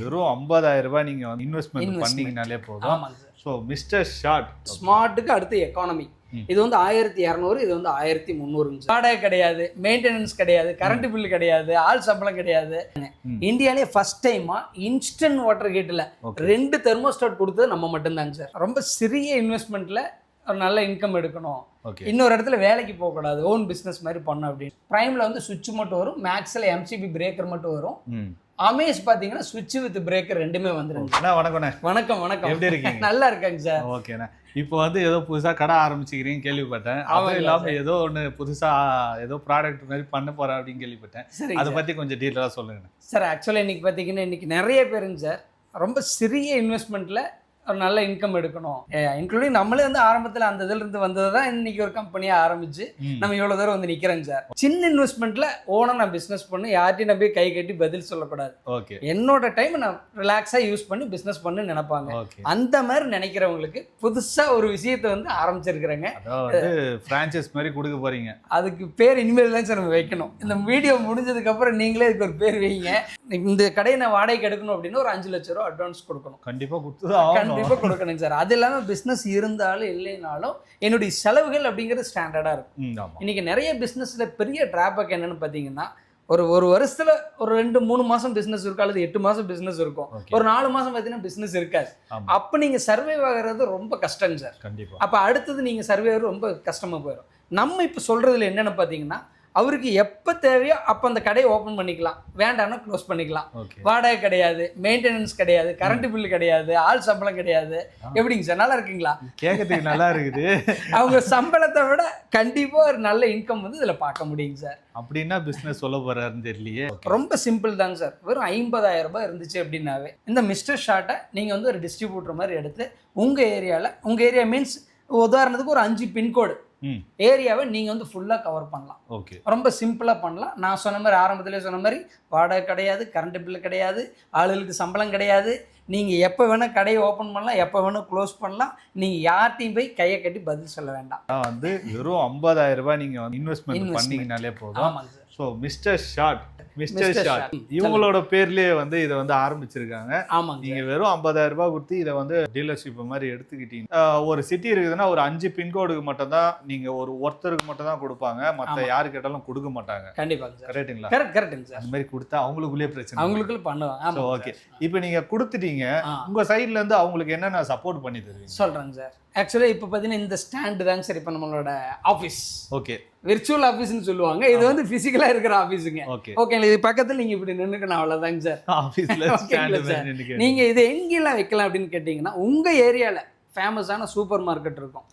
வெறும் 50,000 ரூபாய் நீங்க இன்வெஸ்ட்மெண்ட் பண்ணீங்கனாலே போதும். ஆமாங்க சார். ஸோ மிஸ்டர் ஷார்ட் ஸ்மார்ட்டுக்கு அடுத்து எக்கானமி. இது வந்து 1200, இது வந்து 1300. வாடகை கிடையாது, மெயின்டெனன்ஸ் கிடையாது, கரண்ட் பில் கிடையாது, ஆள் சம்பளம் கிடையாது. இந்தியாலே ஃபர்ஸ்ட் டைமா இன்ஸ்டன்ட் வாட்டர் கேட்டில் 2 தெர்மோஸ்டாட் கொடுத்தது நம்ம மட்டும்தாங்க சார். ரொம்ப சிறிய இன்வெஸ்ட்மெண்ட்ல ஒரு நல்ல இன்கம் எடுக்கணும், இன்னொரு இடத்துல வேலைக்கு போகக்கூடாது, ஓன் பிஸ்னஸ் மாதிரி பண்ணணும் அப்படின்னு. பிரைம்ல வந்து சுவிட்ச் மட்டும் வரும், மேக்ஸ்ல எம்சிபி பிரேக்கர் மட்டும் வரும். அமேஸ் பாத்தீங்கன்னா சுவிட்ச் வித் பிரேக்கர் ரெண்டுமே வந்துருங்க. வணக்கம் வணக்கம், எப்படி இருக்கீங்க? நல்லா இருக்காங்க சார். ஓகேண்ணா. இப்போ வந்து ஏதோ புதுசா கடை ஆரம்பிச்சுக்கிறீங்க கேள்விப்பட்டேன். அதுவும் இல்லாம ஏதோ ஒன்று புதுசா ஏதோ ப்ராடக்ட் மாதிரி பண்ண போறேன் அப்படின்னு கேள்விப்பட்டேன். அதை பத்தி கொஞ்சம் டீட்டெயிலாக சொல்லுங்க சார். ஆக்சுவலாக இன்னைக்கு பார்த்தீங்கன்னா இன்னைக்கு நிறைய பேருங்க சார் ரொம்ப சிறிய இன்வெஸ்ட்மெண்ட்ல ஒரு நல்ல இன்கம் எடுக்கணும், இன்க்ளூடிங் நம்மளே வந்து ஆரம்பத்தில் அந்த இதுல இருந்து வந்தது தான் இன்னைக்கு ஒரு கம்பெனியா ஆரம்பிச்சு நம்ம இவ்வளவு தூரம் வந்து நிக்கிறேங்க சார். சின்ன இன்வெஸ்ட்மெண்ட்ல ஓனா நான் பிசினஸ் பண்ணி யார்ட்டையும் நான் போய் கை கட்டி பதில் சொல்லக்கூடாது. என்னோட டைம் நான் ரிலாக்ஸா யூஸ் பண்ணி பிசினஸ் பண்ணு நினைப்பாங்க. அந்த மாதிரி நினைக்கிறவங்களுக்கு புதுசா ஒரு விஷயத்தை வந்து ஆரம்பிச்சிருக்கிறேங்க. பிரான்சைஸ் மாதிரி கொடுக்க போறீங்க. அதுக்கு பேர் இனிமேல் தான் சார் நம்ம வைக்கணும். இந்த வீடியோ முடிஞ்சதுக்கு அப்புறம் நீங்களே இதுக்கு ஒரு பேர் வைங்க. இந்த கடையை நான் வாடகைக்கு எடுக்கணும் அப்படின்னு ஒரு 5 லட்சம் ரூபா அட்வான்ஸ் கொடுக்கணும். கண்டிப்பா கொடுத்துதான் கொடுக்கணும் சார். அது இல்லாம பிசினஸ் இருந்தாலும் இல்லைனாலும் என்னுடைய செலவுகள் அப்படிங்கிறது ஸ்டாண்டர்டா இருக்கும். இன்னைக்கு நிறைய பிசினஸ்ல பெரிய டிராபேக் என்னன்னு பாத்தீங்கன்னா, ஒரு வருஷத்துல ஒரு 2-3 மாசம் பிசினஸ் இருக்கும், அல்லது 8 மாசம் பிசினஸ் இருக்கும், ஒரு 4 மாசம் பாத்தீங்கன்னா பிசினஸ் இருக்காது. அப்ப நீங்க சர்வைவ் ஆகிறது ரொம்ப கஷ்டம் சார். அப்ப அடுத்தது நீங்க சர்வே ஆகிறது ரொம்ப கஷ்டமா போயிடும். நம்ம இப்ப சொல்றதுல என்னன்னு பாத்தீங்கன்னா, அவருக்கு எப்போ தேவையோ அப்போ அந்த கடையை ஓப்பன் பண்ணிக்கலாம், வேண்டாம்னா க்ளோஸ் பண்ணிக்கலாம். வாடகை கிடையாது, மெயின்டெனன்ஸ் கிடையாது, கரண்ட் பில் கிடையாது, ஆள் சம்பளம் கிடையாது. எப்படிங்க சார், நல்லா இருக்குங்களா? கேட்கறதுக்கு நல்லா இருக்குது. அவங்க சம்பளத்தை விட கண்டிப்பா ஒரு நல்ல இன்கம் வந்து இதுல பார்க்க முடியுங்க சார். அப்படின்னா பிசினஸ் சொல்ல போறாருன்னு தெரியலையே. ரொம்ப சிம்பிள் தாங்க சார். வெறும் 50,000 ரூபாய் இருந்துச்சு அப்படின்னாவே இந்த மிஸ்டர் ஷார்ட்டை நீங்க வந்து ஒரு டிஸ்ட்ரிபியூட்டர் மாதிரி எடுத்து உங்க ஏரியா மீன்ஸ் உதாரணத்துக்கு ஒரு 5 பின்கோடு ஏரியாவை நீங்க வந்து ஃபுல்லா கவர் பண்ணலாம். ரொம்ப சிம்பிளா பண்ணலாம். நான் சொன்ன மாதிரி ஆரம்பத்திலே சொன்ன மாதிரி வாடகை கிடையாது, கரண்ட் பில் கிடையாது, ஆளுகளுக்கு சம்பளம் கிடையாது. நீங்க எப்போ வேணா கடையை ஓப்பன் பண்ணலாம், எப்போ வேணா க்ளோஸ் பண்ணலாம். நீங்க யார்ட்டையும் போய் கையை கட்டி பதில் சொல்ல வேண்டாம். வந்து வெறும் 50,000 ரூபாய் நீங்க இன்வெஸ்ட்மெண்ட் பண்ணீங்கனாலே போதும். ஆமாங்க சார். ஸோ மிஸ்டர் ஷார்ட் இவங்களோட பேர்லயே வந்து இதை வந்து ஆரம்பிச்சிருக்காங்க. நீங்க வெறும் 50,000 ரூபாய் கொடுத்து இதை வந்து டீலர்ஷிப் மாதிரி எடுத்துக்கிட்டீங்க. ஒரு சிட்டி இருக்குதுன்னா ஒரு 5 பின்கோடுக்கு மட்டும் தான் நீங்க ஒருத்தருக்கு மட்டும் தான் கொடுப்பாங்க, மற்ற யாரு கேட்டாலும் கொடுக்க மாட்டாங்க. கண்டிப்பா கரெக்ட்டுங்களா? Correct sir. அந்த மாதிரி கொடுத்தா அவங்களுக்குள்ளே பிரச்சனை, அவங்களுக்குள்ள பண்ணுவாங்க. ஓகே, இப்போ நீங்க கொடுத்துட்டீங்க, உங்க சைட்ல இருந்து அவங்களுக்கு என்னென்ன சப்போர்ட் பண்ணி தருவீங்க? சொல்றேங்க சார். ஆக்சுவலா இப்போ பார்த்தீங்கன்னா இந்த ஸ்டாண்டு தாங்க சார் இப்போ நம்மளோட ஆஃபீஸ். விர்ச்சுவல் ஆஃபீஸ்னு சொல்லுவாங்க. இது வந்து பிசிக்கலா இருக்கிற ஆஃபீஸுங்க. ஓகேங்களா? இது பக்கத்தில் நீங்க இப்படி நின்றுக்கணும், அவ்வளோதாங்க சார். நீங்க இதை எங்கெல்லாம் வைக்கலாம் அப்படின்னு கேட்டீங்கன்னா, உங்க ஏரியால ஃபேமஸான சூப்பர் மார்க்கெட் இருக்கும்,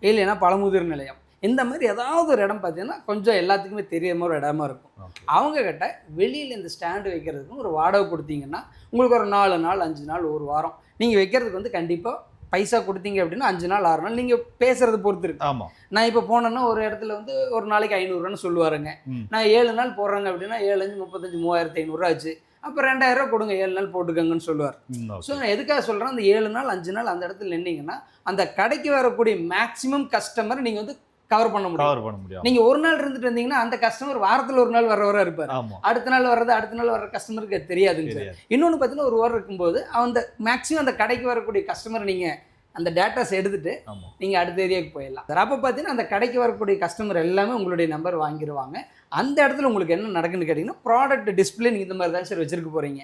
இல்லைன்னா பழமுதிர் நிலையம், இந்த மாதிரி ஏதாவது ஒரு இடம் பார்த்தீங்கன்னா கொஞ்சம் எல்லாத்துக்குமே தெரிய மாதிரி ஒரு இடமா இருக்கும். அவங்க கிட்ட வெளியில் இந்த ஸ்டாண்டு வைக்கிறதுக்கு ஒரு வாடகை கொடுத்தீங்கன்னா உங்களுக்கு ஒரு 4 நாள் 5 நாள் ஒரு வாரம் நீங்கள் வைக்கிறதுக்கு வந்து கண்டிப்பாக பைசா கொடுத்தீங்க அப்படின்னா 5 நாள் 6 நாள் நீங்கள் பேசுறது பொறுத்து இருக்கு. நான் இப்போ போனேன்னா ஒரு இடத்துல வந்து ஒரு நாளைக்கு 500 ரூபான்னு சொல்லுவாருங்க. நான் 7 நாள் போடுறாங்க அப்படின்னா 7 5 35 3500 ஆச்சு. அப்போ 2000 ரூபா கொடுங்க, 7 நாள் போட்டுக்கங்கன்னு சொல்லுவார். ஸோ நான் எதுக்காக சொல்கிறேன், அந்த 7 நாள் 5 நாள் அந்த இடத்துல நின்னீங்கன்னா அந்த கடைக்கு வரக்கூடிய மேக்ஸிமம் கஸ்டமர் நீங்கள் வந்து கவர் பண்ண முடியும். நீங்க ஒரு நாள் இருந்துட்டு வந்தீங்கன்னா அந்த கஸ்டமர் வாரத்துல ஒரு நாள் வர இருப்பாரு. அடுத்த நாள் வர்ற கஸ்டமருக்கு தெரியாதுங்க. இன்னொன்னு பாத்தீங்கன்னா ஒரு வாரம் இருக்கும்போது அந்த மேக்ஸிமம் அந்த கடைக்கு வரக்கூடிய கஸ்டமர் நீங்க அந்த டேட்டாஸ் எடுத்துட்டு நீங்க அடுத்த ஏரியாவுக்கு போயிடலாம். அப்போ பார்த்தீங்கன்னா அந்த கடைக்கு வரக்கூடிய கஸ்டமர் எல்லாமே உங்களுடைய நம்பர் வாங்கிடுவாங்க. அந்த இடத்துல உங்களுக்கு என்ன நடக்குன்னு கேட்டீங்கன்னா, ப்ராடக்ட் டிஸ்பிளே நீங்க இந்த மாதிரி தான் சார் வச்சிருக்க போறீங்க.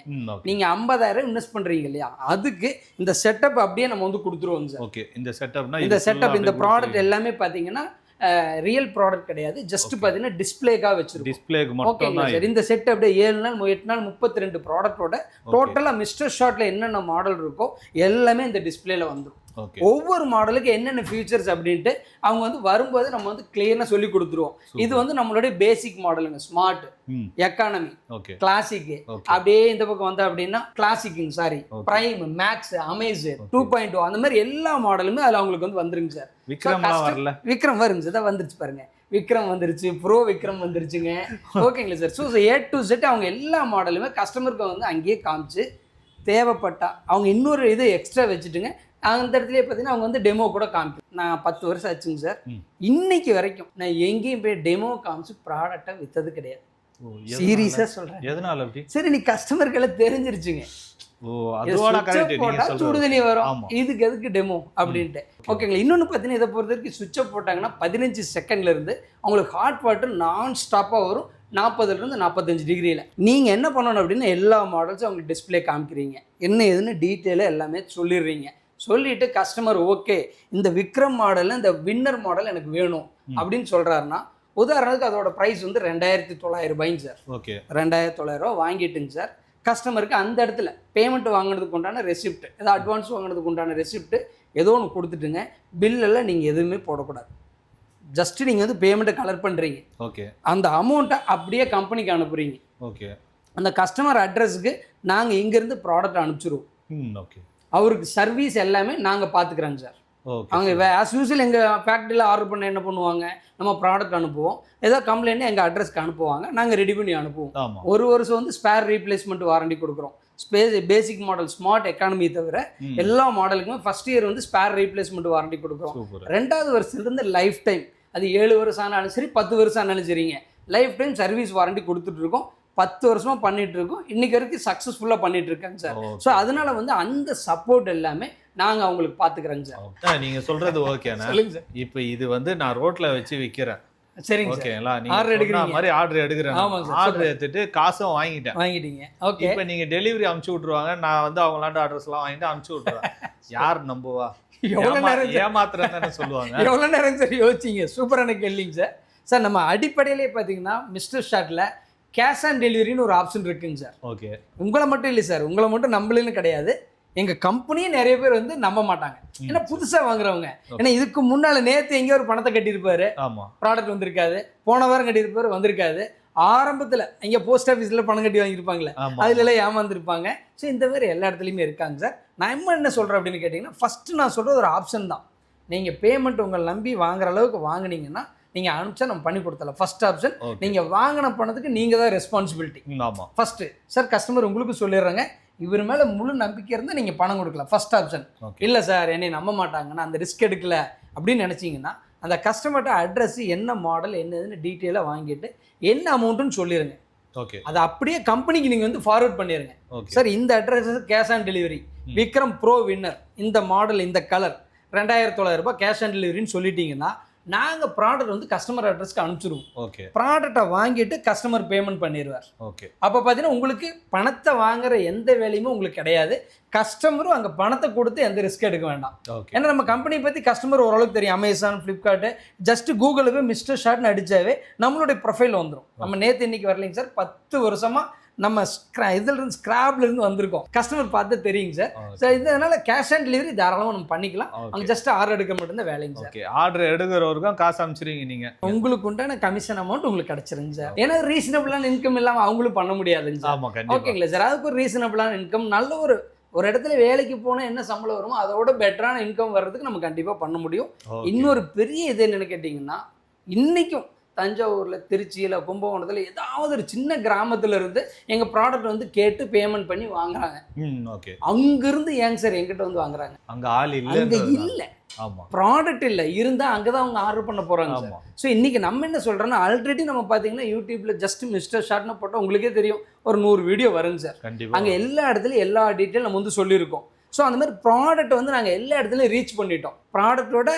நீங்க 50,000 இன்வெஸ்ட் பண்றீங்க இல்லையா, அதுக்கு இந்த செட்டப் அப்படியே நம்ம வந்து கொடுத்துருவோம் சார். இந்த செட்டப் இந்த ப்ராடக்ட் எல்லாமே பாத்தீங்கன்னா ரியல் ப்ராடக்ட் கிடையாது, ஜஸ்ட் பார்த்தீங்கன்னா டிஸ்பிளேக்காக வச்சிருக்கோம். ஓகேங்களா சார்? இந்த செட் அப்படியே 7 நாள் 8 நாள் 32 ப்ராடக்டோட டோட்டலாக மிஸ்டர் ஷார்ட்ல என்னென்ன மாடல் இருக்கோ எல்லாமே இந்த டிஸ்பிளேல வந்துடும். ஒவ்வொரு மாடலுக்கு என்னென்ன ஃபியூச்சர்ஸ் அப்படின்ட்டு அவங்க வந்து வரும்போது நம்ம வந்து கிளியரா சொல்லி கொடுத்துருவோம். இது வந்து நம்மளுடைய பேசிக் மாடலுங்க, ஸ்மார்ட், எக்கானமி, கிளாசிக், அப்படியே இந்த பக்கம் வந்தா அப்படின்னா கிளாசிக்குங்க, சாரி பிரைம், மேக்ஸ், அமேஸ் 2.0 அந்த மாதிரி எல்லா மாடலுமே அதில் அவங்களுக்கு வந்து வந்துருங்க சார். விக்ரம் வருங்க சார், வந்துருச்சு பாருங்க, விக்ரம் வந்துருச்சு, ப்ரோ விக்ரம் வந்துருச்சுங்க. ஓகேங்களா sir? So A to Z அவங்க எல்லா மாடலுமே கஸ்டமருக்கு வந்து அங்கேயே காமிச்சு தேவைப்பட்டா அவங்க இன்னொரு இது எக்ஸ்ட்ரா வச்சுட்டுங்க அந்த இடத்துலயே பார்த்தீங்கன்னா அவங்க வந்து டெமோ கூட காமிப்பேன். நான் 10 வருஷம் ஆச்சுங்க சார். இன்னைக்கு வரைக்கும் நான் எங்கேயும் போய் டெமோ காமிச்சு ப்ராடக்டை வித்தது கிடையாது. சீரியஸா சொல்றேன். எதனால அப்படி? சரி, நீ கஸ்டமருக்கு எல்லாம் தெரிஞ்சிருச்சுங்க. சுடு தண்ணி வரும், இதுக்கு எதுக்கு டெமோ அப்படின்ட்டு. ஓகேங்களா. இன்னொன்று பார்த்தீங்கன்னா இதை பொறுத்த வரைக்கும் சுவிட்சை போட்டாங்கன்னா 15 செகண்ட்ல இருந்து அவங்களுக்கு ஹாட் வாட்டர் நான் ஸ்டாப்பாக வரும் 40லேருந்து 45 டிகிரியில். நீங்கள் என்ன பண்ணணும் அப்படின்னா எல்லா மாடல்ஸும் அவங்களுக்கு டிஸ்பிளே காமிக்கிறீங்க, என்ன எதுன்னு டீட்டெயிலாக எல்லாமே சொல்லிடுறீங்க. சொல்லிட்டு கஸ்டமர் ஓகே இந்த விக்ரம் மாடலில் இந்த வின்னர் மாடல் எனக்கு வேணும் அப்படின்னு சொல்கிறாருன்னா, உதாரணத்துக்கு அதோட ப்ரைஸ் வந்து 2900 சார். Okay, 2900 வாங்கிட்டுங்க sir. கஸ்டமருக்கு அந்த இடத்துல பேமெண்ட் வாங்கினதுக்கு உண்டான ரெசிப்ட், ஏதோ அட்வான்ஸ் வாங்கினதுக்கு உண்டான ரெசிப்ட் ஏதோ ஒன்று கொடுத்துட்டுங்க. பில்லெல்லாம் நீங்கள் எதுவுமே போடக்கூடாது. ஜஸ்ட்டு நீங்கள் வந்து பேமெண்ட்டை கலர் பண்ணுறீங்க. ஓகே, அந்த அமௌண்ட்டை அப்படியே கம்பெனிக்கு அனுப்புகிறீங்க. ஓகே, அந்த கஸ்டமர் அட்ரஸுக்கு நாங்கள் இங்கேருந்து ப்ராடக்ட் அனுப்பிச்சிடுவோம். ஓகே, அவருக்கு சர்வீஸ் எல்லாமே நாங்கள் பார்த்துக்குறோங்க சார். அவங்க ஆஸ் யூஸ்வல் எங்கள் ஃபேக்ட்ரியில் ஆர்டர் பண்ண என்ன பண்ணுவாங்க, நம்ம ப்ராடக்ட் அனுப்புவோம், ஏதோ கம்ப்ளைண்ட் எங்கள் அட்ரஸ்க்கு அனுப்புவாங்க, நாங்கள் ரெடி பண்ணி அனுப்புவோம். ஒரு வருஷம் வந்து ஸ்பேர் ரீப்ளேஸ்மெண்ட் வாரண்டி கொடுக்குறோம். பேசிக் மாடல் ஸ்மார்ட் எக்கானமி தவிர எல்லா மாடலுக்குமே ஃபர்ஸ்ட் இயர் வந்து ஸ்பேர் ரீப்ளேஸ்மெண்ட் வாரண்டி கொடுக்குறோம். 2வது வருஷத்துலேருந்து லைஃப் டைம், அது 7 வருஷம் ஆனாலும் சரி 10 வருஷம் ஆனாலும் சரிங்க, லைஃப் டைம் சர்வீஸ் வாரண்டி கொடுத்துட்ருக்கோம். 10 வருஷமாக பண்ணிட்டு இருக்கோம், இன்னைக்கு வரைக்கும் சக்ஸஸ்ஃபுல்லாக பண்ணிட்டு இருக்காங்க சார். ஸோ அதனால வந்து அந்த சப்போர்ட் எல்லாமே நாங்கள் அவங்களுக்கு பார்த்துக்கிறோங்க சார். நீங்கள் சொல்கிறது ஓகேண்ணா. சொல்லுங்க சார். இப்போ இது வந்து நான் ரோட்டில் வச்சு விற்கிறேன், சரிங்க ஓகேங்களா, நீங்கள் ஆர்டர் எடுக்கிற மாதிரி ஆர்டர் எடுக்கிறேன். ஆமாம் சார், ஆர்டர் எடுத்துட்டு காசும் வாங்கிட்டீங்க. ஓகே, இப்போ நீங்கள் டெலிவரி அனுப்பிச்சி விட்ருவாங்க, நான் வந்து அவங்களாண்ட அட்ரஸ்லாம் வாங்கிட்டு அனுப்பிச்சி விட்ருவேன். யார் நம்புவா? எவ்வளோ நேரம் ஏமாத்துறேன் தானே சொல்லுவாங்க. எவ்வளோ நேரம் சார் யோசிச்சிங்க? சூப்பரான கேள்விங்க சார். சார் நம்ம அடிப்படையிலே பார்த்தீங்கன்னா மிஸ்டர் ஷார்ட்டில் கேஷ் ஆன் டெலிவரின்னு ஒரு ஆப்ஷன் இருக்குங்க சார். ஓகே, உங்களை மட்டும் இல்லை சார், உங்களை மட்டும் நம்பலன்னு கிடையாது, எங்கள் கம்பெனியே நிறைய பேர் வந்து நம்ப மாட்டாங்க. ஏன்னா புதுசாக வாங்குறவங்க, ஏன்னா இதுக்கு முன்னால் நேற்று எங்கேயோ ஒரு பணத்தை கட்டியிருப்பாரு, ப்ராடக்ட் வந்திருக்காது, போன வாரம் கட்டியிருப்பாரு வந்திருக்காது, ஆரம்பத்தில் எங்கே போஸ்ட் ஆஃபீஸில் பணம் கட்டி வாங்கியிருப்பாங்களே அதுலலாம் ஏமாந்துருப்பாங்க. ஸோ இந்த மாதிரி எல்லா இடத்துலையுமே இருக்காங்க சார். நான் என்ன சொல்கிறேன் அப்படின்னு கேட்டிங்கன்னா, ஃபஸ்ட்டு நான் சொல்கிறது ஒரு ஆப்ஷன் தான். நீங்கள் பேமெண்ட் உங்களை நம்பி வாங்குற அளவுக்கு வாங்கினீங்கன்னா நீங்கள் அனுப்பிச்சா நம்ம பண்ணி கொடுத்தலாம். ஃபர்ஸ்ட் ஆப்ஷன், நீங்கள் வாங்கின பணத்துக்கு நீங்கள் தான் ரெஸ்பான்சிபிலிட்டி. ஆமாம், ஃபஸ்ட்டு சார் கஸ்டமர் உங்களுக்கு சொல்லிடுறாங்க, இவர் மேலே முழு நம்பிக்கை இருந்தால் நீங்கள் பணம் கொடுக்கலாம். First option. இல்லை சார் என்னை நம்ப மாட்டாங்கன்னா, அந்த ரிஸ்க் எடுக்கல அப்படின்னு நினச்சிங்கன்னா, அந்த கஸ்டமர்கிட்ட அட்ரஸ் என்ன மாடல் என்னதுன்னு டீட்டெயிலாக வாங்கிட்டு என்ன அமௌண்ட்டுன்னு சொல்லிடுங்க. ஓகே, அதை அப்படியே கம்பெனிக்கு நீங்கள் வந்து ஃபார்வர்ட் பண்ணிடுங்க. சார் இந்த address cash on delivery, Vikram bro winner, இந்த மாடல் இந்த கலர், 2900 கேஷ் ஆன் டெலிவரின்னு சொல்லிட்டீங்கன்னா நாங்கள் ப்ராடக்ட் வந்து கஸ்டமர் அட்ரஸ்க்கு அனுப்பிச்சிடுவோம். ஓகே, ப்ராடக்டை வாங்கிட்டு கஸ்டமர் பேமெண்ட் பண்ணிடுவார். ஓகே, அப்போ பார்த்தீங்கன்னா உங்களுக்கு பணத்தை வாங்குற எந்த வேலையுமே உங்களுக்கு கிடையாது. கஸ்டமரும் அங்கே பணத்தை கொடுத்து எந்த ரிஸ்க் எடுக்க வேண்டாம். ஏன்னா நம்ம கம்பெனியை பற்றி கஸ்டமர் ஓரளவுக்கு தெரியும். அமேசான், ஃப்ளிப்கார்ட்டு, ஜஸ்ட் கூகுளில் போய் மிஸ்டர் ஷார்ட்னு அடித்தாவே நம்மளுடைய ப்ரொஃபைல் வந்துடும். நம்ம நேற்று இன்னைக்கு வரலைங்க சார், 10 வருஷமாக நம்ம இதுலேருந்து ஸ்க்ராப்லேருந்து வந்திருக்கோம். கஸ்டமர் பார்த்து தெரியுங்க சார். ஸோ இதனால கேஷ் ஆன் டெலிவரி தாராளமாக நம்ம பண்ணிக்கலாம். அங்கே ஜஸ்ட் ஆர்டர் எடுக்க மட்டும்தான் வேலைங்க சார். ஆர்டர் எடுக்கிறவருக்கும் காசு அனுப்பிச்சிருவீங்க நீங்கள், உங்களுக்கு உண்டான கமிஷன் அமௌண்ட் உங்களுக்கு கிடச்சிருங்க சார். ஏன்னா ரீசனபிளான இன்கம் இல்லாமல் அவங்களும் பண்ண முடியாதுங்க சார். ஓகேங்களா சார், அதுக்கு ஒரு ரீசனபிளான இன்கம், நல்ல ஒரு இடத்துல வேலைக்கு போனால் என்ன சம்பளம் வருமோ அதோட பெட்டரான இன்கம் வர்றதுக்கு நம்ம கண்டிப்பாக பண்ண முடியும். இன்னொரு பெரிய இது என்னென்னு கேட்டிங்கன்னா, இன்றைக்கும் தஞ்சாவூரில், திருச்சியில், கும்பகோணத்தில் ஏதாவது ஒரு சின்ன கிராமத்தில் இருந்து எங்கள் ப்ராடக்ட் வந்து கேட்டு பேமெண்ட் பண்ணி வாங்குறாங்க. ஓகே, அங்கிருந்து ஏங்க சார் எங்கிட்ட வந்து வாங்குறாங்க? அங்கே ஆள் இல்லை, அங்கே இல்லை, ஆமாம், ப்ராடக்ட் இல்லை, இருந்தால் அங்கே தான் அவங்க ஆர்டர் பண்ண போகிறாங்க சார். ஸோ இன்றைக்கி நம்ம என்ன சொல்கிறோன்னா, ஆல்ரெடி நம்ம பார்த்தீங்கன்னா யூடியூப்பில் ஜஸ்ட் மிஸ்டர் ஷார்ட்னு போட்டால் உங்களுக்கே தெரியும் ஒரு 100 வீடியோ வருங்க சார். கண்டிப்பாக அங்கே எல்லா இடத்துலையும் எல்லா டீட்டெயில் நம்ம வந்து சொல்லியிருக்கோம். ஸோ அந்த மாதிரி ப்ராடக்ட் வந்து நாங்கள் எல்லா இடத்துலையும் ரீச் பண்ணிட்டோம். ப்ராடக்டோட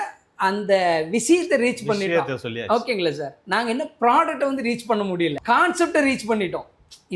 அந்த விஷயத்தை ரீச் பண்ணிட்டோம். ஓகேங்களா சார், நாங்கள் என்ன ப்ராடக்ட்டை வந்து ரீச் பண்ண முடியல, கான்செப்டை ரீச் பண்ணிட்டோம்.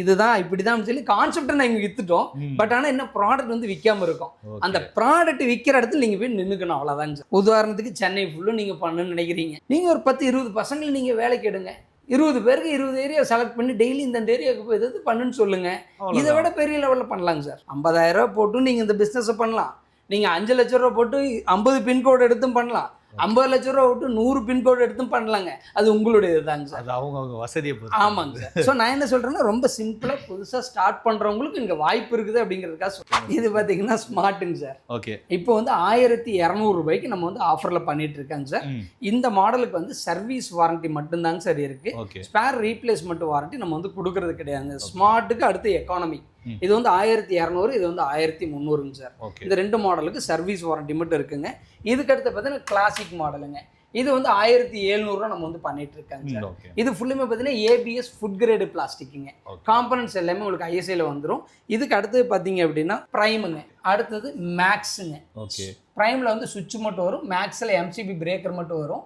இதுதான் இப்படிதான் சொல்லி கான்செப்டை நாங்கள் வித்துட்டோம். பட் ஆனால் என்ன ப்ராடக்ட் வந்து விற்காம இருக்கும். அந்த ப்ராடக்ட் விற்கிற இடத்துல நீங்கள் போய் நின்றுக்கணும், அவ்வளோதான் சார். உதாரணத்துக்கு சென்னை ஃபுல்லும் நீங்கள் பண்ணணும்னு நினைக்கிறீங்க, நீங்கள் ஒரு 10-20 பசங்களை நீங்கள் வேலைக்கு எடுங்க, 20 பேருக்கு 20 ஏரியா செலக்ட் பண்ணி டெய்லி இந்த ஏரியாவுக்கு போய் எது பண்ணுன்னு சொல்லுங்க. இதை விட பெரிய லெவலில் பண்ணலாங்க சார். 50,000 ரூபா போட்டு நீங்கள் இந்த பிஸ்னஸை பண்ணலாம். நீங்கள் 5 லட்சம் ரூபா போட்டு 50 பின்கோடு எடுத்தும் பண்ணலாம். 50 லட்சம் ரூபா விட்டு 100 பின்கோடு எடுத்தும் பண்ணலாங்க. அது உங்களுடைய இதுதாங்க சார், அது அவங்க வசதியை பொறுத்து. ஆமாங்க சார். ஸோ நான் என்ன சொல்கிறேன்னா, ரொம்ப சிம்பிளாக புதுசாக ஸ்டார்ட் பண்ணுறவங்களுக்கு இங்கே வாய்ப்பு இருக்குது அப்படிங்கிறதுக்காக சொல்கிறேன். இது பார்த்தீங்கன்னா ஸ்மார்ட்டுங்க சார். ஓகே, இப்போ வந்து 1200 ரூபாய்க்கு நம்ம வந்து ஆஃபரில் பண்ணிட்டு இருக்காங்க சார். இந்த மாடலுக்கு வந்து சர்வீஸ் வாரண்டி மட்டும்தாங்க சார் இருக்குது. ஸ்பேர் ரீப்ளேஸ்மெண்ட் வாரண்டி நம்ம வந்து கொடுக்கறது கிடையாது. ஸ்மார்ட்டுக்கு அடுத்து எக்கானமி, இது வந்து 1200, இது வந்து 1300 சார். இந்த 2 மாடலுக்கு சர்வீஸ் வாரண்டி மட்டும் இருக்குங்க. இதுக்கு அடுத்து பார்த்தீங்கன்னா கிளாசிக் மாடலுங்க. இது வந்து 1700 நம்ம வந்து பண்ணிட்டு இருக்காங்க. இது ஃபுல்லுமே பார்த்தீங்கன்னா ஏபிஎஸ் ஃபுட் கிரேடு பிளாஸ்டிக்குங்க. காம்பனன்ட்ஸ் எல்லாமே உங்களுக்கு ஐஎஸ்ஐல வந்துடும். இதுக்கு அடுத்தது பார்த்தீங்க அப்படின்னா ப்ரைமுங்க, அடுத்தது மேக்ஸுங்க. ப்ரைமில் வந்து சுவிட்ச் மட்டும் வரும், மேக்ஸில் எம்சிபி பிரேக்கர் மட்டும் வரும்.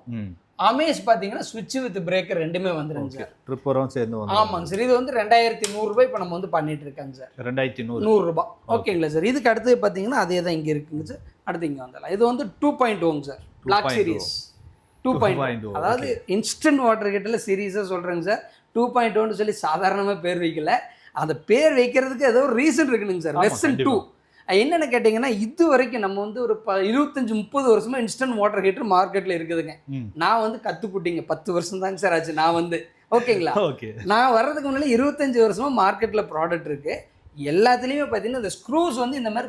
அமேஸ் பார்த்தீங்கன்னா சுவிட்ச் வித் பிரேக்கர் ரெண்டுமே வந்துருங்க சார். ட்ரிப்பரும் சேர்ந்து வந்து. ஆமாங்க சார். இது வந்து 2100 ரூபாய் இப்போ நம்ம வந்து பண்ணிட்டு இருக்காங்க சார். 2100 ரூபாய். ஓகேங்களா சார். இதுக்கு அடுத்து பார்த்தீங்கன்னா அதே தான் இங்கே இருக்குங்க சார். அடுத்து இங்கே வந்துடலாம். இது வந்து 2.0 சார், பிளாக் சீரிஸ் 2.0. அதாவது இன்ஸ்டன்ட் வாட்டர் கெட்டில் சீரீஸாக சொல்கிறேங்க சார். 2.0ன்னு சொல்லி சாதாரணமாக பேர் வைக்கல, அந்த பேர் வைக்கிறதுக்கு ஏதோ ஒரு ரீசன் இருக்குதுங்க சார். வெர்ஷன் 2 என்னென்னு கேட்டிங்கன்னா, இது வரைக்கும் நம்ம வந்து ஒரு 25-30 வருஷமா இன்ஸ்டன்ட் வாட்டர் ஹீட்டர் மார்க்கெட்டில் இருக்குதுங்க. நான் வந்து கற்றுக்குட்டிங்க 10 வருஷம் தாங்க சார் ஆச்சு நான் வந்து. ஓகேங்களா, நான் வர்றதுக்கு முன்னாடி 25 வருஷமா மார்க்கெட்டில் ப்ராடக்ட் இருக்குது. எல்லாத்துலேயுமே பார்த்தீங்கன்னா இந்த ஸ்க்ரூஸ் வந்து இந்த மாதிரி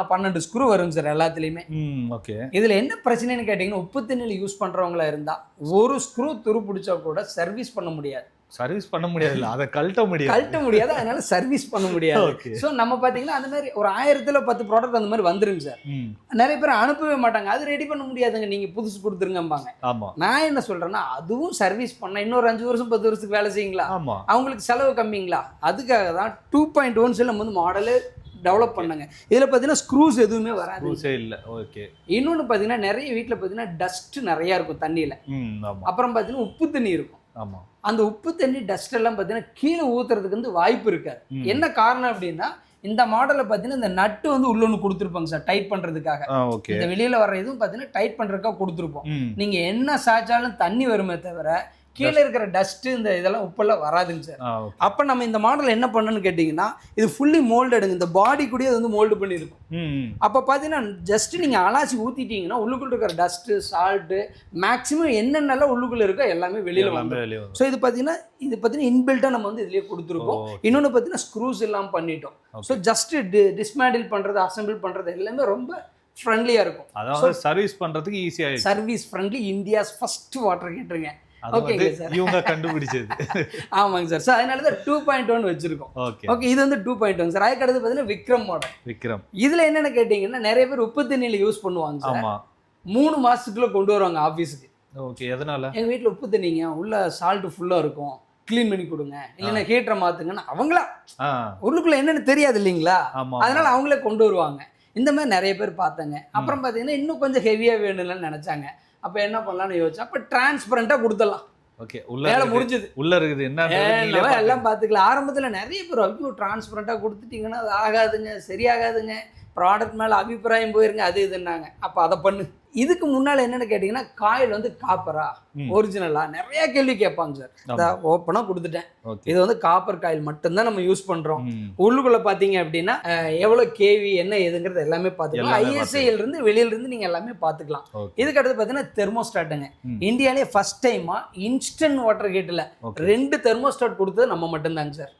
12 ஸ்க்ரூ வரும் சார் எல்லாத்துலேயுமே. ஓகே. இதில் என்ன பிரச்சனைன்னு கேட்டிங்கன்னா, உப்பு தண்ணியில் யூஸ் பண்ணுறவங்களா இருந்தால் ஒரு ஸ்க்ரூ துரு பிடிச்சா கூட சர்வீஸ் பண்ண முடியாது. சர்வீஸ் பண்ண முடியாது, அதை கழட்ட முடியாது, அதனால சர்வீஸ் பண்ண முடியாது. ஸோ நம்ம பார்த்தீங்கன்னா அந்த மாதிரி ஒரு 1000ல் 10 ப்ராடக்ட் அந்த மாதிரி வந்துருங்க சார். நிறைய பேர் அனுப்பவே மாட்டாங்க, அது ரெடி பண்ண முடியாதுங்க, நீங்கள் புதுசு கொடுத்துருங்கம்பாங்க. நான் என்ன சொல்கிறேன்னா, அதுவும் சர்வீஸ் பண்ண இன்னொரு 5 வருஷம் 10 வருஷத்துக்கு வேலை செய்யுங்களா, அவங்களுக்கு செலவு கம்மிங்களா. அதுக்காக தான் 2.1 நம்ம வந்து மாடலு டெவலப் பண்ணாங்க. இதில் பார்த்தீங்கன்னா ஸ்க்ரூஸ் எதுவுமே வராது. இல்லை. ஓகே. இன்னொன்று பார்த்தீங்கன்னா நிறைய வீட்டில் பார்த்தீங்கன்னா டஸ்ட் நிறையா இருக்கும் தண்ணியில். அப்புறம் பார்த்தீங்கன்னா உப்பு தண்ணி இருக்கும். அந்த உப்பு தண்ணி டஸ்ட் எல்லாம் பார்த்தீங்கன்னா கீழே ஊத்துறதுக்கு வந்து வாய்ப்பு இருக்காது. என்ன காரணம் அப்படின்னா, இந்த மாடலில் பார்த்தீங்கன்னா இந்த நட்டு வந்து உள்ள ஒன்று கொடுத்துருப்பாங்க சார் டைட் பண்ணுறதுக்காக. இந்த வெளியில் வர்ற இதுவும் பார்த்தீங்கன்னா டைட் பண்ணுறதுக்காக கொடுத்துருப்போம். நீங்கள் என்ன சாய்ச்சாலும் தண்ணி வருமே தவிர கீழே இருக்கிற டஸ்ட் இந்த இதெல்லாம் உப்பெல்லாம் வராதுங்க சார். அப்போ நம்ம இந்த மாடல் என்ன பண்ணணும்னு கேட்டிங்கன்னா, இது ஃபுல்லி மோல்டடுங்க, இந்த பாடி கூட அது வந்து மோல்டு பண்ணியிருக்கும். அப்போ பார்த்தீங்கன்னா ஜஸ்ட் நீங்கள் அலாசி ஊற்றிட்டீங்கன்னா உள்ளுக்குள்ள இருக்கிற டஸ்ட்டு சால்ட்டு மேக்ஸிமம் என்னென்னலாம் உள்ளுக்குள்ளே இருக்கோ எல்லாமே வெளியில் வந்துடும். ஸோ இது பார்த்தீங்கன்னா இன்பில்ட்டாக நம்ம வந்து இதுலேயே கொடுத்துருக்கோம். இன்னொன்று பார்த்தீங்கன்னா ஸ்க்ரூஸ் எல்லாம் பண்ணிட்டோம். ஸோ ஜஸ்ட் டிஸ்மேண்டில் பண்ணுறது அசம்பிள் பண்ணுறது எல்லாமே ரொம்ப ஃப்ரெண்ட்லியாக இருக்கும். அதாவது சர்வீஸ் பண்ணுறதுக்கு ஈஸியாக, service friendly, India's first water ஹீட்டருங்க. ஓகேங்க சார், இவங்க கண்டுபிடிச்சது. ஆமாங்க சார். ஸோ அதனால தான் 2.1 வச்சிருக்கோம். ஓகே, இது வந்து 2.1 சார். அதுக்கு அடுத்து பார்த்தீங்கன்னா விக்ரம் மாடல். விக்ரம் இதில் என்னென்னு கேட்டிங்கன்னா, நிறைய பேர் உப்பு தண்ணியில் யூஸ் பண்ணுவாங்க சார். 3 மாதத்துக்குள்ளே கொண்டு வருவாங்க ஆஃபீஸுக்கு. ஓகே. எதனால? எங்கள் வீட்டில் உப்பு தண்ணிங்க உள்ள சால்ட்டு ஃபுல்லாக இருக்கும், க்ளீன் பண்ணி கொடுங்க, இல்லைன்னா ஹீட்டரை மாற்றுங்கன்னு அவங்களா உள்ளுக்குள்ளே என்னென்னு தெரியாது இல்லைங்களா, அதனால அவங்களே கொண்டு வருவாங்க. இந்த மாதிரி நிறைய பேர் பார்த்தாங்க. அப்புறம் பார்த்தீங்கன்னா இன்னும் கொஞ்சம் ஹெவியாக வேணும்னு நினச்சாங்க. அப்போ என்ன பண்ணலாம்னு யோசிச்சா, அப்போ டிரான்ஸ்பரண்டாக கொடுத்துடலாம். ஓகே, வேலை முடிஞ்சது. உள்ள இருக்குது என்ன எல்லாம் பார்த்துக்கலாம். ஆரம்பத்தில் நிறைய பேர் ஐயோ டிரான்ஸ்பரண்டாக கொடுத்துட்டீங்கன்னா அது ஆகாதுங்க, சரியாகாதுங்க, ப்ராடக்ட் மேலே அபிப்பிராயம் போயிருங்க, அது இதுன்னாங்க. அப்போ அதை பண்ணு. இதுக்கு முன்னால் என்னென்னு கேட்டிங்கன்னா, காயில் வந்து காப்பரா ஒரிஜினலா நிறைய கேள்வி கேட்பாங்க சார். அதை ஓப்பனாக கொடுத்துட்டேன். இது வந்து காப்பர் காயில் மட்டும்தான் நம்ம யூஸ் பண்ணுறோம். உள்ளுக்குள்ளே பார்த்தீங்க அப்படின்னா எவ்வளோ கேவி என்ன ஏதுங்கிறது எல்லாமே பார்த்துக்கலாம். ஐஎஸ்ஐலேருந்து வெளியிலேருந்து நீங்கள் எல்லாமே பார்த்துக்கலாம். இதுக்கு அடுத்து பார்த்தீங்கன்னா தெர்மோஸ்டாட்டுங்க. இந்தியாவிலே ஃபர்ஸ்ட் டைமாக இன்ஸ்டன்ட் வாட்டர் ஹீட்டில் 2 தெர்மோஸ்டாட் கொடுத்தது நம்ம மட்டும்தாங்க சார்.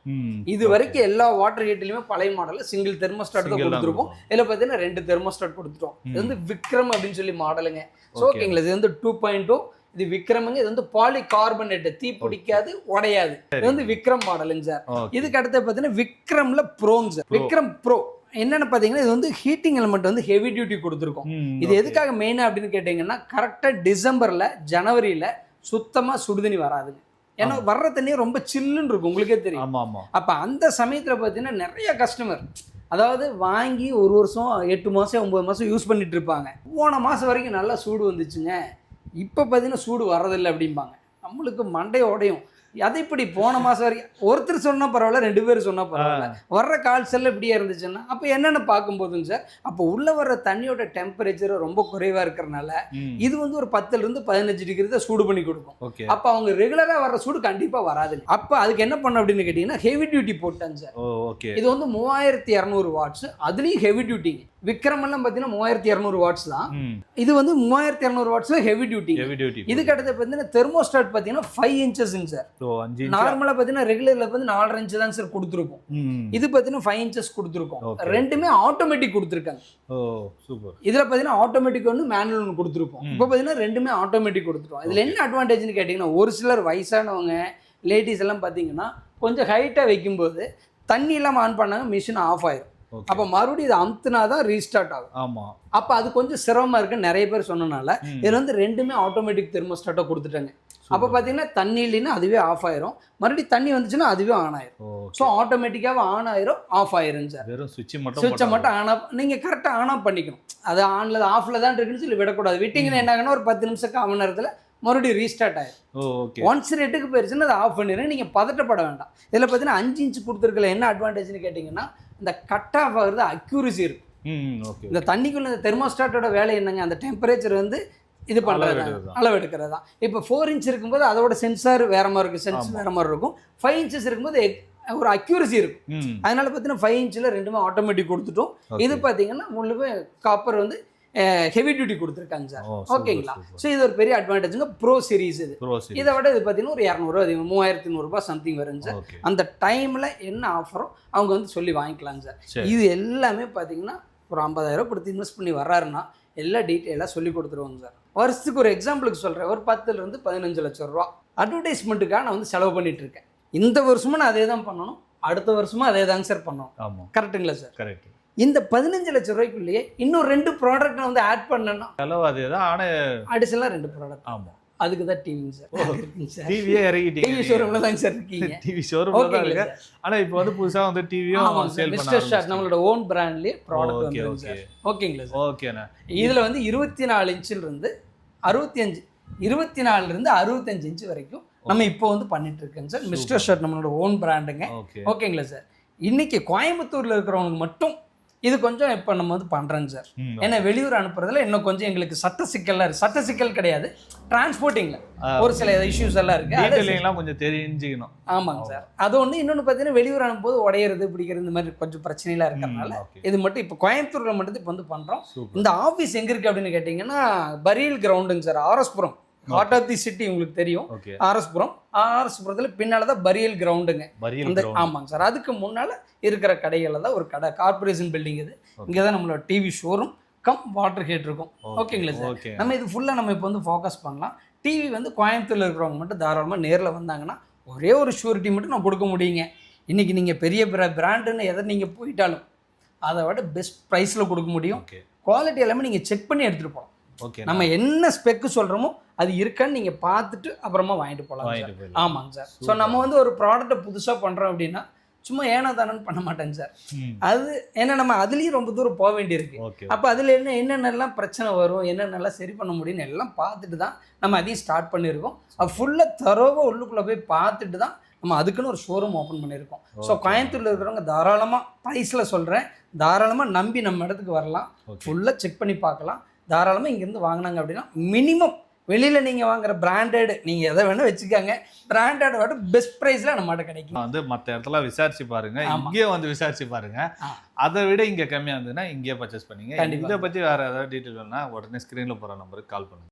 இது வரைக்கும் எல்லா வாட்டர் ஹீட்லையுமே பழைய மாடலில் சிங்கிள் தெர்மோஸ்டாட் தான் கொடுத்துருப்போம். இதில் பார்த்தீங்கன்னா 2 தெர்மோஸ்டாட் கொடுத்துட்டோம். இது வந்து விக்ரம் அப்படின்னு சொல்லி மாடலுங்க. ஓகேங்களா, இது வந்து 2.0. இது விக்ரமுங்க. இது வந்து பாலிகார்பனேட், தீ பிடிக்காது, உடையாது. இது வந்து விக்ரம் மாடலுங்க சார். இதுக்கு அடுத்து பார்த்தீங்கன்னா விக்ரம்ல ப்ரோங்க சார். விக்ரம் ப்ரோ என்னென்னு பார்த்தீங்கன்னா, இது வந்து ஹீட்டிங் எலிமெண்ட் வந்து ஹெவி டியூட்டி கொடுத்துருக்கோம். இது எதுக்காக மெயினாக அப்படின்னு கேட்டிங்கன்னா, கரெக்டாக டிசம்பரில் ஜனவரியில் சுத்தமாக சுடுதண்ணி வராதுங்க. ஏன்னா வர்ற தண்ணியே ரொம்ப சில்லுன்னு இருக்கும், உங்களுக்கே தெரியும். அப்போ அந்த சமயத்தில் பார்த்தீங்கன்னா நிறைய கஸ்டமர் அதாவது வாங்கி 1 வருஷம் 8 மாதம் 9 மாதம் யூஸ் பண்ணிட்டு இருப்பாங்க. போன மாதம் வரைக்கும் நல்லா சூடு வந்துச்சுங்க, இப்போ பார்த்தீங்கன்னா சூடு வர்றதில்லை அப்படிம்பாங்க. நம்மளுக்கு மண்டையை உடையும். அதை இப்படி போன மாதம் வரைக்கும் ஒருத்தர் சொன்னால் பரவாயில்ல, 2 பேர் சொன்னால் பரவாயில்ல, வர்ற கால்ஸ் எல்லாம் இப்படியே இருந்துச்சுன்னா அப்போ என்னென்னு பார்க்கும்போதுங்க சார், அப்போ உள்ளே வர்ற தண்ணியோட டெம்பரேச்சர் ரொம்ப குறைவாக இருக்கிறனால இது வந்து ஒரு 10லேருந்து 15 டிகிரி தான் சூடு பண்ணி கொடுக்கும். அப்போ அவங்க ரெகுலராக வர்ற சூடு கண்டிப்பாக வராது. அப்போ அதுக்கு என்ன பண்ண அப்படின்னு கேட்டிங்கன்னா ஹெவி டியூட்டி போட்டாங்க சார். இது வந்து 3200 வாட்ஸ், அதுலேயும் ஹெவி டியூட்டிங்க. விக்ரம் எல்லாம் பார்த்தீங்கன்னா 3200 வாட்ஸ் தான். இது வந்து 3200 வாட்ஸ்ல ஹெவி டியூட்டி. இதுக்கு அடுத்து பார்த்தீங்கன்னா தெர்மோஸ்டாட் பார்த்தீங்கன்னா 5 இன்ச்சஸ்ங்க சார். நார்மலாக பார்த்தீங்கன்னா ரெகுலரில் வந்து 4.5 இன்ச் தாங்க சார் கொடுத்துருக்கோம். இது பார்த்தீங்கன்னா 5 இன்ச்சஸ் கொடுத்துருக்கோம். ரெண்டுமே ஆட்டோமேட்டிக் கொடுத்துருக்காங்க. இதில் பார்த்தீங்கன்னா ஆட்டோமேட்டிக் ஒன்று, மேனுவல் ஒன்று கொடுத்துருப்போம். இப்போ பார்த்தீங்கன்னா ரெண்டுமே ஆட்டோமேட்டிக் கொடுத்துருவோம். இதில் என்ன அட்வான்டேஜ்னு கேட்டிங்கன்னா, ஒரு சிலர் வயசானவங்க லேடிஸ் எல்லாம் பார்த்தீங்கன்னா கொஞ்சம் ஹைட்டாக வைக்கும்போது தண்ணி இல்லாமல் ஆன் பண்ணாங்க மிஷின் ஆஃப் ஆயிடும். அப்ப மறுபடியும் இது அமுத்துனாதான் ரீஸ்டார்ட் ஆகும். ஆமா. அப்ப அது கொஞ்சம் சிரமமா இருக்கு நிறைய பேர் சொன்னனால இதுல வந்து ரெண்டுமே ஆட்டோமேட்டிக் தெர்மோஸ்டாட்டை கொடுத்துட்டாங்க. அப்போ பார்த்தீங்கன்னா தண்ணி இல்லைன்னா அதுவே ஆஃப் ஆயிரும், மறுபடியும் தண்ணி வந்துச்சுன்னா அதுவே ஆன் ஆயிரும். ஸோ ஆட்டோமேட்டிக்காக ஆன் ஆயிரும், ஆஃப் ஆயிரும் சார். வெறும் சுவிட்சை மட்டும் ஆன் ஆஃப் நீங்கள் கரெக்டாக ஆன் ஆஃப் பண்ணிக்கணும். அது ஆனில் ஆஃபில் தான் இருக்குன்னு சொல்லி விடக்கூடாது. விட்டிங்கன்னா என்ன ஆகுனா ஒரு 10 நிமிஷம் 1/4 மணி நேரத்தில் மறுபடியும் ரீஸ்டார்ட் ஆயிரும். ஒன்ஸ் ரெட்டுக்கு போயிருச்சுன்னா அதை ஆஃப் பண்ணிடுங்க. நீங்கள் பதட்டப்பட வேண்டாம். இதில் பார்த்தீங்கன்னா 5 இன்ச் கொடுத்துருக்கல என்ன அட்வான்டேஜ்னு கேட்டிங்கன்னா இந்த கட் ஆஃப் ஆகுறது அக்யூரசி இருக்கும். இந்த தண்ணிக்குள்ள இந்த தெர்மோஸ்டாட்டோட வேலை என்னங்க, அந்த டெம்பரேச்சர் வந்து இது பண்ணுறது அளவு எடுக்கிறது தான். இப்போ 4 இன்ச் இருக்கும்போது அதோட சென்சார் வேற மாதிரி இருக்கும், சென்ஸ் வேற மாதிரி இருக்கும். 5 இன்ச்சஸ் இருக்கும்போது ஒரு அக்யூரசி இருக்கும். அதனால பார்த்தீங்கன்னா 5 இன்ச்சில் ரெண்டுமே ஆட்டோமேட்டிக் கொடுத்துட்டோம். இது பார்த்தீங்கன்னா முழுவே காப்பர் வந்து ஹெவி டியூட்டி கொடுத்துருக்காங்க சார். ஓகேங்களா? ஸோ இது ஒரு பெரிய அட்வான்டேஜுங்க. ப்ரோ சீரிஸ் இது. இதை விட இது பார்த்தீங்கன்னா ஒரு 200 அதிகம் 3100 சம்திங் வரும் சார். அந்த டைமில் என்ன ஆஃபரோ அவங்க வந்து சொல்லி வாங்கிக்கலாங்க சார். இது எல்லாமே பார்த்தீங்கன்னா ஒரு 50,000 கொடுத்து இன்வெஸ்ட் பண்ணி வர்றாருன்னா எல்லா டீட்டெயிலாக சொல்லி கொடுத்துருவாங்க சார். வருஷத்துக்கு ஒரு எக்ஸாம்பிளுக்கு சொல்கிறேன், ஒரு 10 to 15 லட்சம் ரூபா அட்வர்டைஸ்மெண்ட்டுக்காக நான் வந்து செலவு பண்ணிட்டு இருக்கேன். இந்த வருஷமும் நான் அதே தான் பண்ணணும், அடுத்த வருஷமும் அதே தாங்க சார் பண்ணணும். கரெக்டுங்களா சார்? கரெக்ட். இந்த 15 லட்சம் ரூபாய்க்குள்ளேயே இன்னும் 2 ப்ராடக்ட் நான் வந்து ஆட் பண்ணேன்னா செலவு அதே தான், ஆனால் அடிஷனலாக 2 ப்ராடக்ட். ஆமாம், அதுக்கு தான் டிவிங்க சார். டிவியே இறங்கிட்டீங்க. டிவி ஷோரூம்ல தான் சார் இருக்கீங்க. டிவி ஷோரூம்ல தான் இருக்கு. ஆனா இப்போ வந்து புதுசா வந்து டிவியும் சேல் பண்ணாங்க. மிஸ்டர் ஷாட் நம்மளோட ஓன் பிராண்ட்லயே ப்ராடக்ட் வந்துருக்கு சார். ஓகேங்களா சார்? ஓகேண்ணா. இதுல வந்து 24 இன்ச்சில இருந்து 65, 24 இருந்து 65 இன்ச் வரைக்கும் நம்ம இப்போ வந்து பண்ணிட்டு இருக்கோங்க சார். மிஸ்டர் ஷாட் நம்மளோட ஓன் பிராண்டுங்க. ஓகேங்களா சார்? இன்னைக்கு கோயம்புத்தூர்ல இருக்கிறவங்களுக்கு மட்டும் இது கொஞ்சம் இப்போ நம்ம வந்து பண்ணுறோங்க சார். ஏன்னா வெளியூர் அனுப்புறதுல இன்னும் கொஞ்சம் எங்களுக்கு சட்ட சிக்கல் கிடையாது, டிரான்ஸ்போர்ட்டிங்கில் ஒரு சில இஷ்யூஸ் எல்லாம் இருக்குது, கொஞ்சம் தெரிஞ்சுக்கணும். ஆமாங்க சார். அது ஒன்று. இன்னொன்று பார்த்தீங்கன்னா வெளியூர் அனுப்பும்போது உடையிறது பிடிக்கிறது இந்த மாதிரி கொஞ்சம் பிரச்சனைலாம் இருக்கிறதுனால இது மட்டும் இப்போ கோயம்புத்தூரில் மட்டும் இப்போ வந்து பண்ணுறோம். இந்த ஆஃபீஸ் எங்கே இருக்குது அப்படின்னு கேட்டிங்கன்னா பரியல் கிரவுண்டுங்க sir, RS Puram. Heart of the city உங்களுக்கு தெரியும், ஆர்எஸ்புரத்தில் பின்னால தான் பரியல் கிரவுண்டுங்க. ஆமாங்க சார். அதுக்கு முன்னால இருக்கிற கடைகளில் தான் ஒரு கடை, கார்பரேஷன் பில்டிங் இது. இங்கே தான் நம்மளோட TV showroom come water heat இருக்கும். ஓகேங்களா சார்? நம்ம இது ஃபுல்லாக நம்ம இப்போ வந்து ஃபோக்கஸ் பண்ணலாம். டிவி வந்து கோயம்புத்தூரில் இருக்கிறவங்க மட்டும் தாராளமாக நேரில் வந்தாங்கன்னா ஒரே ஒரு ஷூரிட்டி மட்டும் நான் கொடுக்க முடியுங்க. இன்றைக்கி நீங்கள் பெரிய பிராண்டுன்னு எதை நீங்கள் போயிட்டாலும் அதை விட பெஸ்ட் ப்ரைஸில் கொடுக்க முடியும். குவாலிட்டி எல்லாமே நீங்கள் செக் பண்ணி எடுத்துகிட்டு போகலாம். நம்ம என்ன ஸ்பெக்கு சொல்கிறோமோ அது இருக்கான்னு நீங்கள் பார்த்துட்டு அப்புறமா வாங்கிட்டு போகலாம். ஆமாங்க சார். ஸோ நம்ம வந்து ஒரு ப்ராடக்ட்டை புதுசாக பண்ணுறோம் அப்படின்னா சும்மா ஏனோ தானன்னு பண்ண மாட்டேங்க சார். அது ஏன்னா நம்ம அதுலேயும் ரொம்ப தூரம் போக வேண்டியிருக்கு. அப்போ அதில் என்னென்னலாம் பிரச்சனை வரும், என்னென்னலாம் சரி பண்ண முடியும்னு எல்லாம் பார்த்துட்டு தான் நம்ம அதையும் ஸ்டார்ட் பண்ணியிருக்கோம். அது ஃபுல்லாக தரோவாக உள்ளுக்குள்ளே போய் பார்த்துட்டு தான் நம்ம அதுக்குன்னு ஒரு ஷோரூம் ஓப்பன் பண்ணியிருக்கோம். ஸோ கோயம்புத்தூரில் இருக்கிறவங்க தாராளமாக ப்ரைஸில் சொல்கிறேன், தாராளமாக நம்பி நம்ம இடத்துக்கு வரலாம், ஃபுல்லாக செக் பண்ணி பார்க்கலாம். தாராளமாக இங்கேருந்து வாங்கினாங்க அப்படின்னா மினிமம் வெளியில் நீங்கள் வாங்குற பிராண்டட் நீங்கள் எதை வேணால் வச்சுக்காங்க, பிராண்டடோட பெஸ்ட் ப்ரைஸில் நம்மகிட்ட கிடைக்கும். வந்து மற்ற இடத்துல விசாரிச்சு பாருங்க, இங்கேயே வந்து விசாரிச்சு பாருங்க. அதை விட இங்கே கம்மியாக இருந்ததுன்னா இங்கேயே பர்ச்சேஸ் பண்ணிங்க. இதை பற்றி வேறு ஏதாவது டீட்டெயில் வேணும்னா உடனே ஸ்க்ரீனில் போகிற நம்பருக்கு கால் பண்ணுங்க.